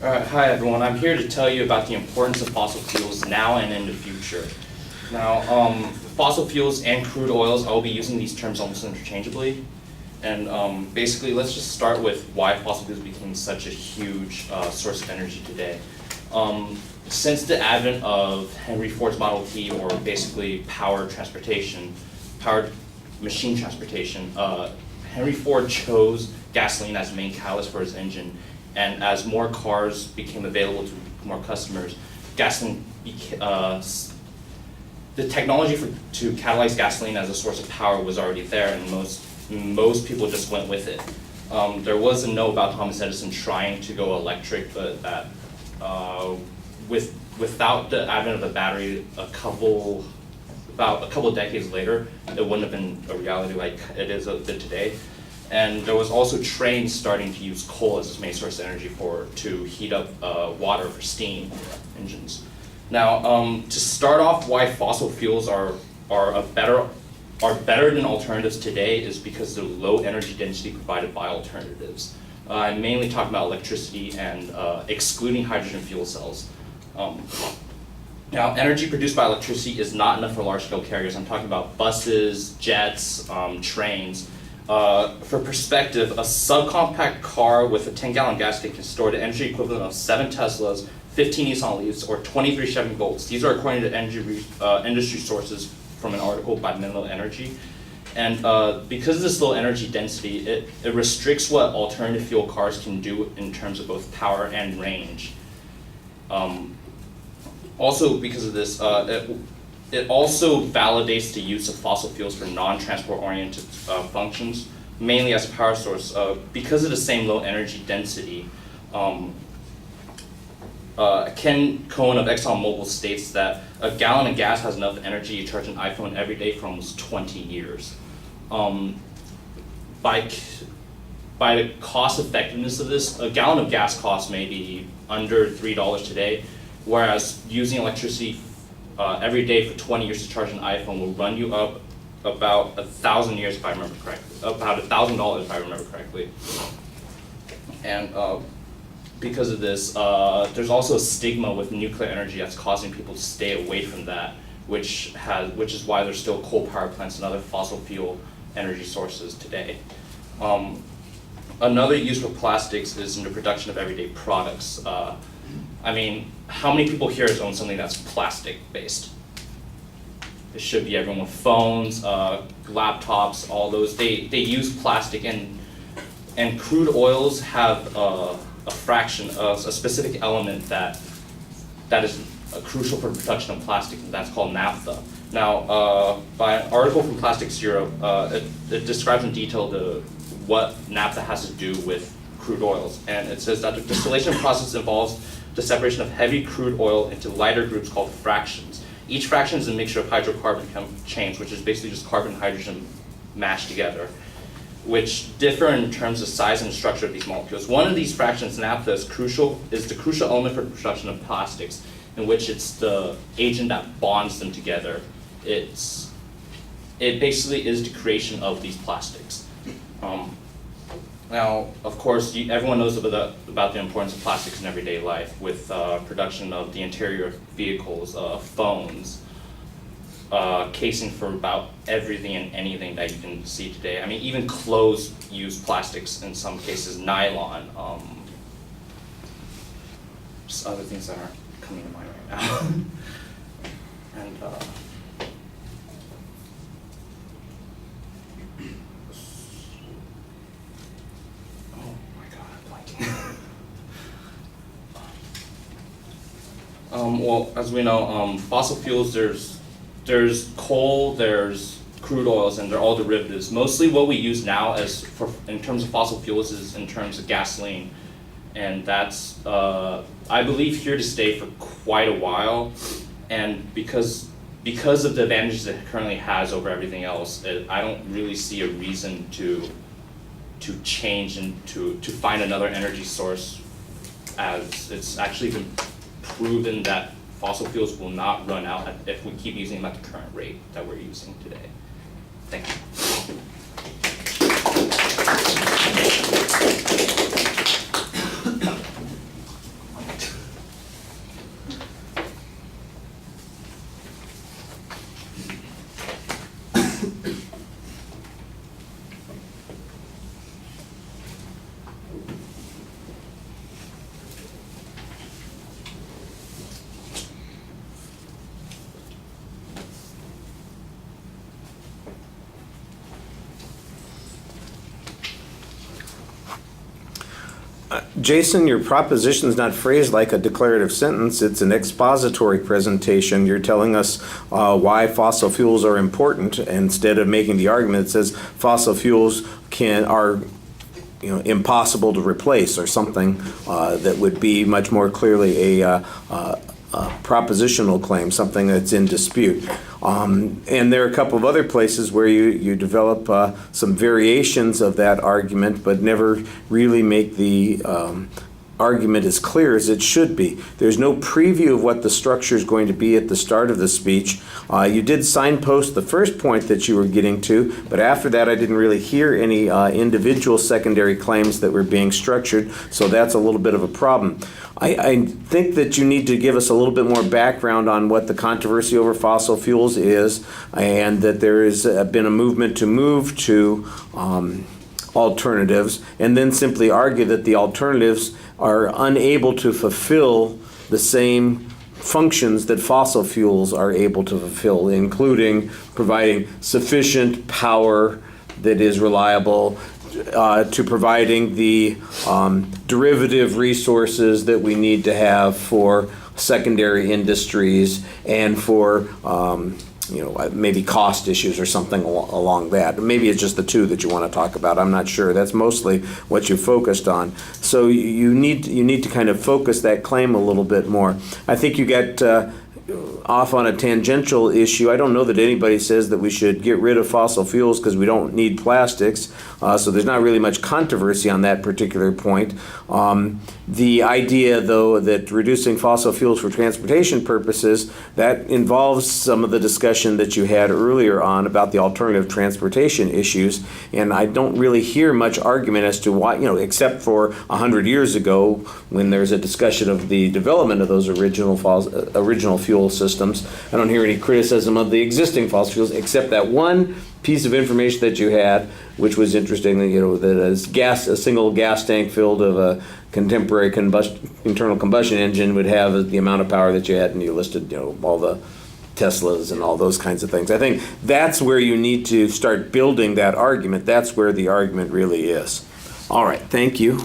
Hi everyone, I'm here to tell you about the importance of fossil fuels now and in the future. Now, fossil fuels and crude oils, I'll be using these terms almost interchangeably. And basically, let's just start with why fossil fuels became such a huge source of energy today. Since the advent of Henry Ford's Model T, or basically powered machine transportation, Henry Ford chose gasoline as the main catalyst for his engine. And as more cars became available to more customers, gasoline the technology to catalyze gasoline as a source of power was already there, and most people just went with it. There was a note about Thomas Edison trying to go electric, but that without the advent of a battery, about a couple of decades later, it wouldn't have been a reality like it is today. And there was also trains starting to use coal as its main source of energy to heat up water for steam engines. Now, to start off, why fossil fuels are better than alternatives today is because of the low energy density provided by alternatives. I'm mainly talking about electricity and excluding hydrogen fuel cells. Now, energy produced by electricity is not enough for large-scale carriers. I'm talking about buses, jets, trains. For perspective, a subcompact car with a 10-gallon gas tank can store the energy equivalent of 7 Teslas, 15 Nissan Leafs, or 23 Chevy Volts. These are according to industry sources from an article by Mineral Energy. And because of this low energy density, it restricts what alternative fuel cars can do in terms of both power and range. Also, because of this, it also validates the use of fossil fuels for non-transport oriented functions, mainly as a power source. Because of the same low energy density, Ken Cohen of ExxonMobil states that a gallon of gas has enough energy to charge an iPhone every day for almost 20 years. By the cost effectiveness of this, a gallon of gas costs maybe under $3 today, whereas using electricity every day for 20 years to charge an iPhone will run you up about $1,000 if I remember correctly, about $1,000 if I remember correctly. And because of this, there's also a stigma with nuclear energy that's causing people to stay away from that, which is why there's still coal power plants and other fossil fuel energy sources today. Another use for plastics is in the production of everyday products. I mean, how many people here own something that's plastic-based? It should be everyone with phones, laptops, all those. They use plastic, and crude oils have a fraction, a specific element that is crucial for the production of plastic, and that's called naphtha. Now, by an article from Plastics Europe, it describes in detail what naphtha has to do with crude oils, and it says that the distillation process involves the separation of heavy crude oil into lighter groups called fractions. Each fraction is a mixture of hydrocarbon chains, which is basically just carbon and hydrogen mashed together, which differ in terms of size and structure of these molecules. One of these fractions, naphtha, is the crucial element for the production of plastics, in which it's the agent that bonds them together. It basically is the creation of these plastics. Now, of course, everyone knows about the importance of plastics in everyday life with production of the interior of vehicles, phones, casing for about everything and anything that you can see today. I mean, even clothes use plastics in some cases, nylon, just other things that aren't coming to mind right now. And well, as we know, fossil fuels, there's coal, there's crude oils, and they're all derivatives. Mostly what we use now in terms of fossil fuels is in terms of gasoline. And that's, I believe, here to stay for quite a while. And because of the advantages it currently has over everything else, I don't really see a reason to change and to find another energy source, as it's actually been proven that fossil fuels will not run out if we keep using them at the current rate that we're using today. Thank you. Jason, your proposition is not phrased like a declarative sentence. It's an expository presentation. You're telling us why fossil fuels are important instead of making the argument that says fossil fuels are impossible to replace or something that would be much more clearly a propositional claim, something that's in dispute. And there are a couple of other places where you develop some variations of that argument, but never really make the argument as clear as it should be. There's no preview of what the structure is going to be at the start of the speech. You did signpost the first point that you were getting to, but after that I didn't really hear any individual secondary claims that were being structured, so that's a little bit of a problem. I think that you need to give us a little bit more background on what the controversy over fossil fuels is, and that there has been a movement to move to alternatives, and then simply argue that the alternatives are unable to fulfill the same functions that fossil fuels are able to fulfill, including providing sufficient power that is reliable, to providing the derivative resources that we need to have for secondary industries and for maybe cost issues or something along that. Maybe it's just the two that you want to talk about. I'm not sure. That's mostly what you focused on. So you need to kind of focus that claim a little bit more. I think you got off on a tangential issue. I don't know that anybody says that we should get rid of fossil fuels because we don't need plastics. So there's not really much controversy on that particular point. The idea, though, that reducing fossil fuels for transportation purposes, that involves some of the discussion that you had earlier on about the alternative transportation issues. And I don't really hear much argument as to why, except for 100 years ago when there's a discussion of the development of those original fuel systems. I don't hear any criticism of the existing fossil fuels except that one piece of information that you had, which was interesting, that a single gas tank filled of a contemporary internal combustion engine would have the amount of power that you had, and you listed all the Teslas and all those kinds of things. I think that's where you need to start building that argument. That's where the argument really is. All right, thank you.